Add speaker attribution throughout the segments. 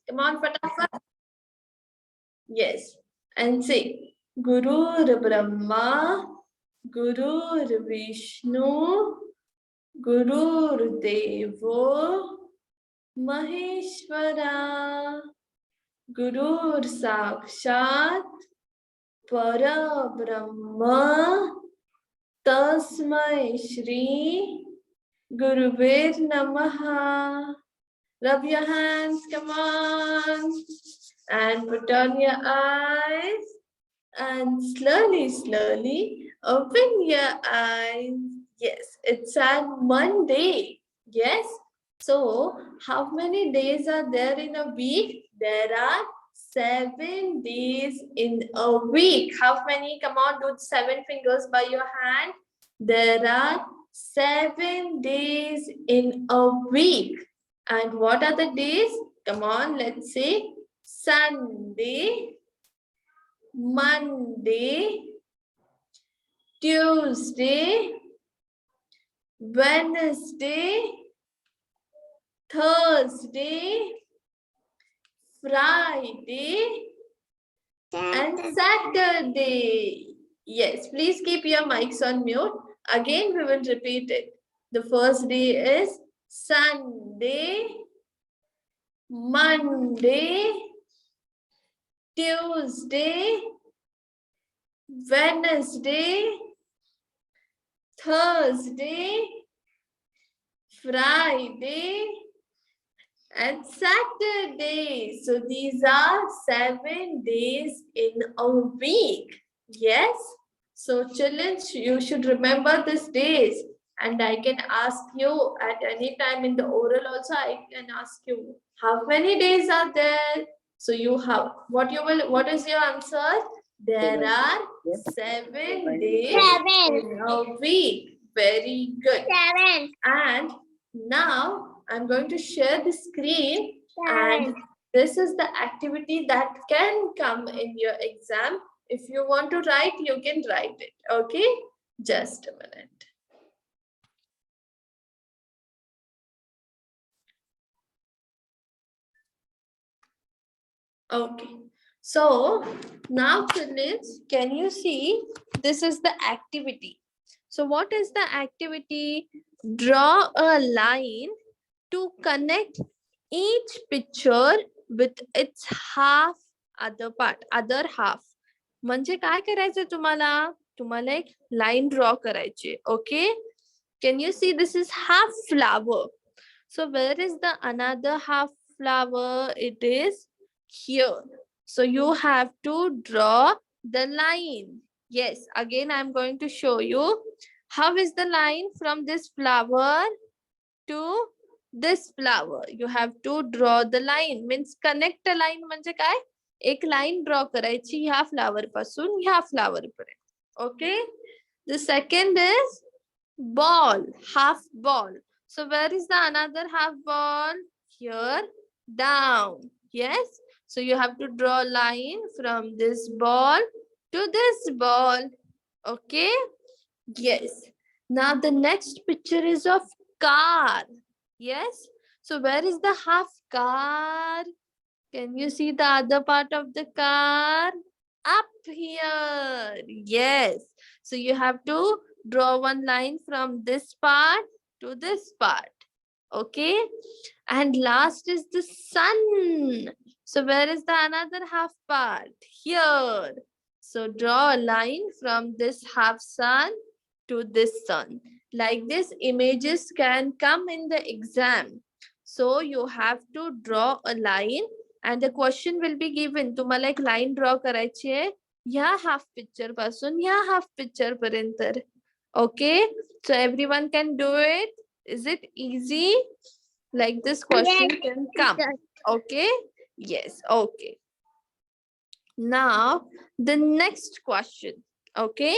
Speaker 1: Come on, fatafat. Yes. And say, Gurur Brahma, Gurur Vishnu, Gurur Devo, Maheshwara, Gurur Sakshat, Para Brahma, Tasmai Shri, Guruvir Namaha. Rub your hands, come on. And put on your eyes. And slowly, slowly, open your eyes. Yes, it's on Monday. Yes. So, how many days are there in a week? There are 7 days in a week. How many? Come on, do 7 fingers by your hand. There are 7 days in a week. And what are the days? Come on, let's say Sunday, Monday, Tuesday, Wednesday, Thursday, Friday, and Saturday. Yes, please keep your mics on mute. Again, we will repeat it. The first day is Sunday, Monday, Tuesday, Wednesday, Thursday, Friday, and Saturday. So these are 7 days in a week. Yes. So children, you should remember these days. And I can ask you at any time in the oral also, I can ask you, how many days are there? So you have, what is your answer? There are 7 days in a week. Very good.
Speaker 2: 7.
Speaker 1: And now I'm going to share the screen, and this is the activity that can come in your exam. If you want to write, you can write it. Okay, just a minute. Okay, so now children, can you see this is the activity? So what is the activity? Draw a line to connect each picture with its half other part, other half. म्हणजे काय करायचं तुम्हाला? तुम्हाला एक line draw करायची. Okay? Can you see this is half flower? So where is the another half flower? It is here. So you have to draw the line. Yes, again I'm going to show you how is the line from this flower to this flower. You have to draw the line. Means connect a line म्हणजे काय? एक line draw करायची ह्या flower पासून ह्या flower पर्यंत. Okay? The second is ball, half ball. So where is the another half ball? Here, down. Yes. So you have to draw a line from this ball to this ball. Okay. Yes. Now the next picture is of car. Yes. So where is the half car? Can you see the other part of the car? Up here. Yes. So you have to draw one line from this part to this part. Okay. And last is the sun. So where is the another half part? Here. So draw a line from this half sun to this sun. Like this, images can come in the exam. So you have to draw a line and the question will be given. तुम्हाला एक line draw करायची आहे ह्या half picture पासून ह्या half picture पर्यंत. Okay, so everyone can do it. Is it easy? Like this question can come. Okay, yes, okay. Now the next question. Okay,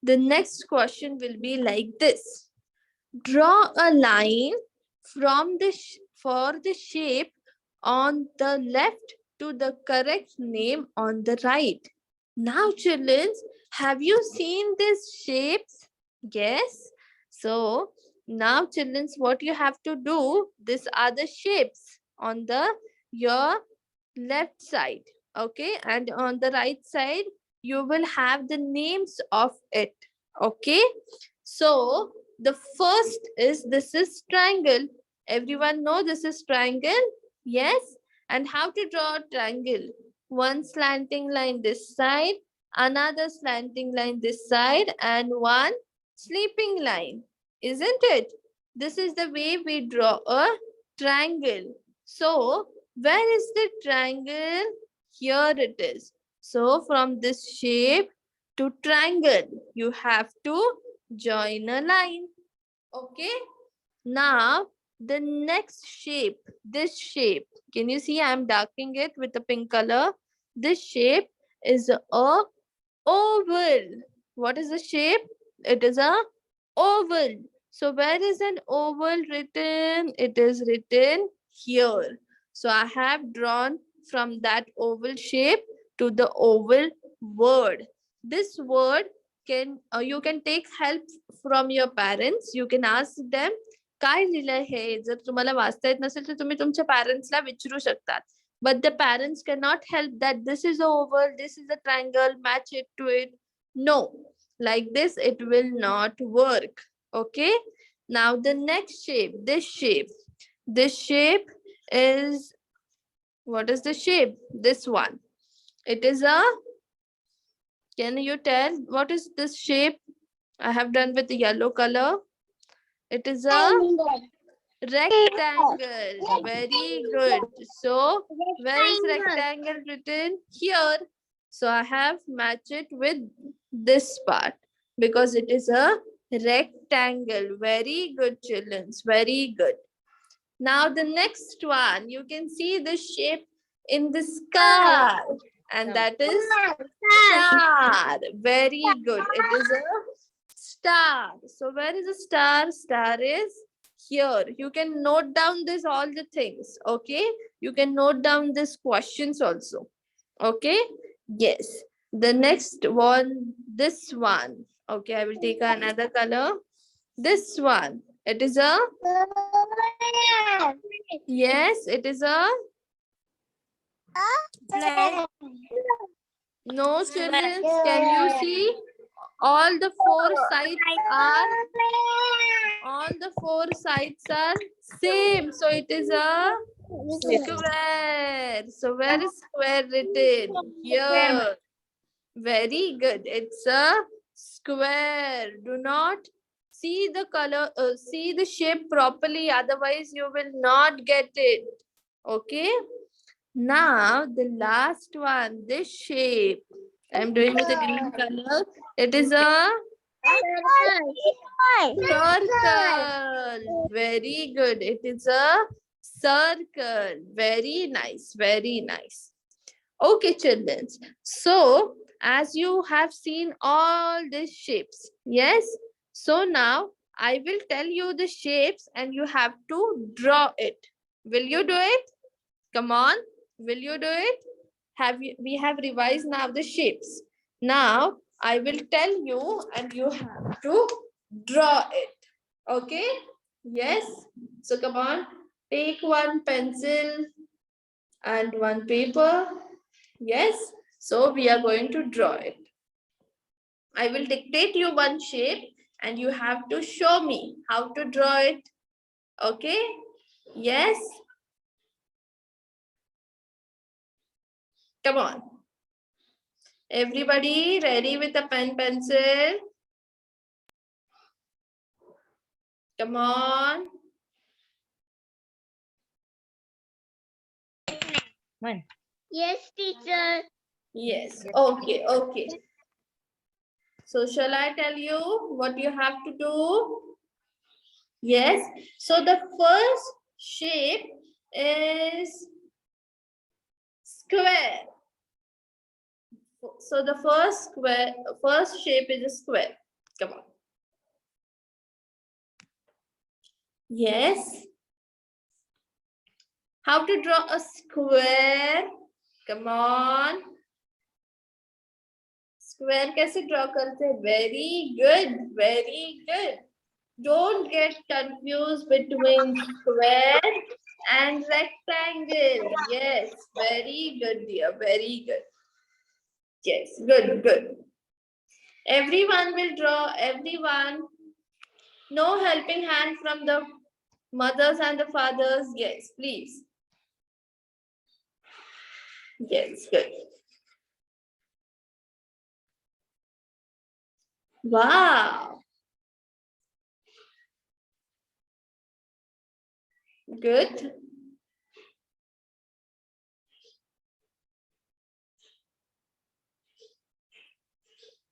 Speaker 1: the next question will be like this. Draw a line from for the shape on the left to the correct name on the right. Now children, have you seen these shapes? Yes. So now children, what you have to do, these are the shapes on the your left side. Okay, and on the right side you will have the names of it. Okay, so the first is, this is triangle. Everyone know this is triangle? Yes. And how to draw a triangle? One slanting line this side, another slanting line this side, and one sleeping line, isn't it? This is the way we draw a triangle. So where is the triangle? Here it is. So from this shape to triangle, you have to join a line. Okay. Now the next shape, this shape, can you see I'm darkening it with the pink color? This shape is a oval. What is the shape? It is a oval. So where is an oval written? It is written here. So I have drawn from that oval shape to the oval word. This word can you can take help from your parents. You can ask them काय लिहिलंय हे. जर तुम्हाला वाचता येत नसेल तर तुम्ही तुमच्या पॅरेंट्सला विचारू शकतात. But the parents cannot help that this is a oval, this is a triangle, match it to it. No, like this it will not work. Okay. Now the next shape, this shape. This shape is, what is the shape? This one. It is a, can you tell what is this shape? I have done with the yellow color. It is a rectangle. Very good. So where is rectangle written? Here. So I have matched it with this part because it is a rectangle. Very good, children. Very good. Now the next one, you can see the shape in the sky, and that is star. Very good. It is a star. So where is the star? Star is here. You can note down this all the things. Okay. You can note down these questions also. Okay. Yes. The next one, this one. Okay, I will take another color. This one. It is a, yes, it is a, no, children. Can you see? All the four sides are same. So it is a square. So where is square written? Here. Very good. It's a square. Do not see the color, see the shape properly. Otherwise, you will not get it. Okay. Now, the last one, this shape. I'm doing with a green color. It is a circle. Very good. It is a circle. Very nice. Very nice. Okay, children. So, as you have seen all these shapes, yes? So now, I will tell you the shapes and you have to draw it. Will you do it? Come on. Will you do it? We have revised now the shapes. Now, I will tell you and you have to draw it. Okay? Yes? So, come on. Take one pencil and one paper. Yes, so we are going to draw it. I will dictate you one shape and you have to show me how to draw it. Okay? Yes? Come on. Everybody ready with a pen, pencil? Come on.
Speaker 2: Yes, teacher.
Speaker 1: Yes. Okay, okay. So shall I tell you what you have to do? Yes. So the first shape is square. So the first shape is a square. Come on. Yes. How to draw a square? Come on. Square कैसे draw करते हैं? Very good. Very good. Don't get confused between square And rectangle. Yes, very good, dear. Very good. Yes, good, good. Everyone will draw, everyone. No helping hand from the mothers and the fathers. Yes, please. Yes, good. Wow. Good.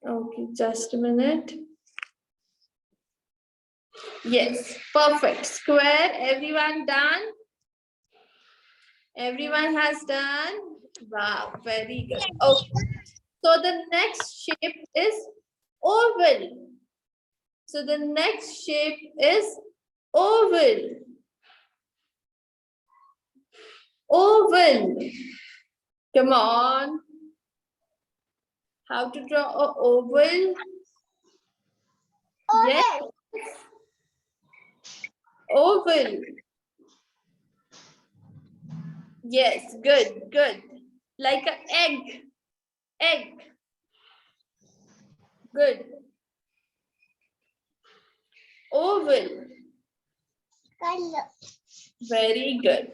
Speaker 1: Okay, just a minute. Yes, perfect. Square, everyone done? Everyone has done? Wow, very good. Okay, so the next shape is oval. So the next shape is oval. Oval. Come on. How to draw an oval? Yes, oval. Yes, good, good. Like an egg. Egg. Good. Oval. Very good.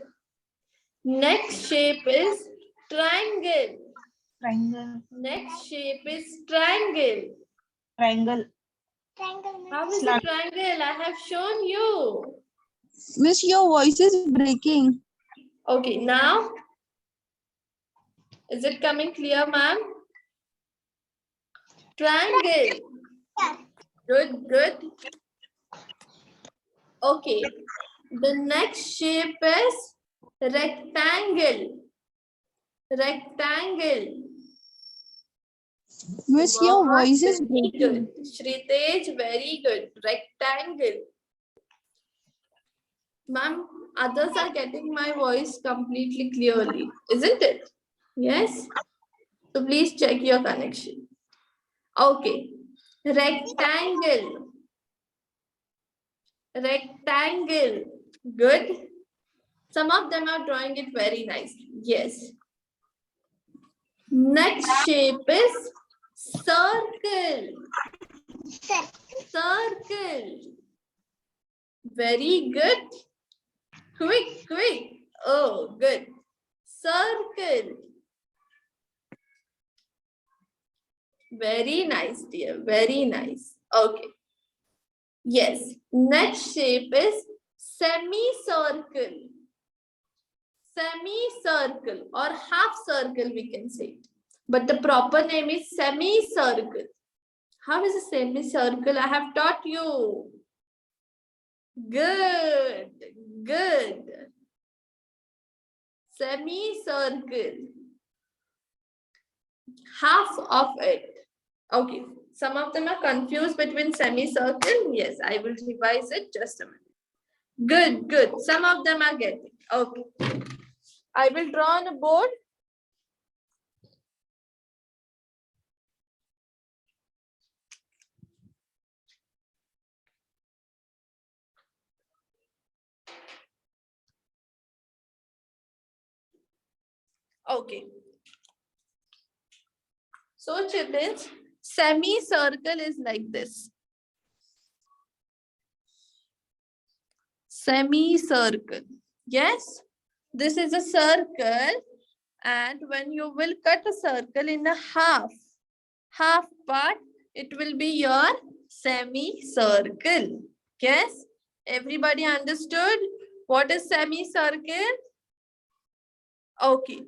Speaker 1: Next shape is triangle.
Speaker 2: Triangle.
Speaker 1: Next shape is triangle.
Speaker 2: Triangle.
Speaker 1: How is a triangle? I have shown you.
Speaker 3: Miss, your voice is breaking.
Speaker 1: Okay, now is it coming clear, ma'am? Triangle. Good, good. Okay. The next shape is rectangle. Rectangle.
Speaker 3: Miss, your
Speaker 1: Wow,
Speaker 3: voice is
Speaker 1: very
Speaker 3: breaking.
Speaker 1: good. Shritesh, very good. Rectangle. Ma'am, others are getting my voice completely clearly, isn't it? Yes? So please check your connection. Okay. Rectangle. Rectangle. Good. Some of them are drawing it very nicely. Yes. Next shape is circle. Circle. Very good. Quick, quick. Oh, good. Circle. Very nice, dear. Very nice. Okay. Yes. Next shape is semicircle. Semicircle or half circle, we can say. But the proper name is semicircle. How is a semicircle? I have taught you. Good. Good. Semicircle. Half of it. Okay. Some of them are confused between semicircle. Yes, I will revise it just a minute. Good, good. Some of them are getting. Okay. I will draw on a board. Okay. So children, semicircle is like this. Semicircle. Yes, this is a circle, and when you will cut a circle in a half part, it will be your semicircle. Yes, everybody understood what is semicircle? Okay,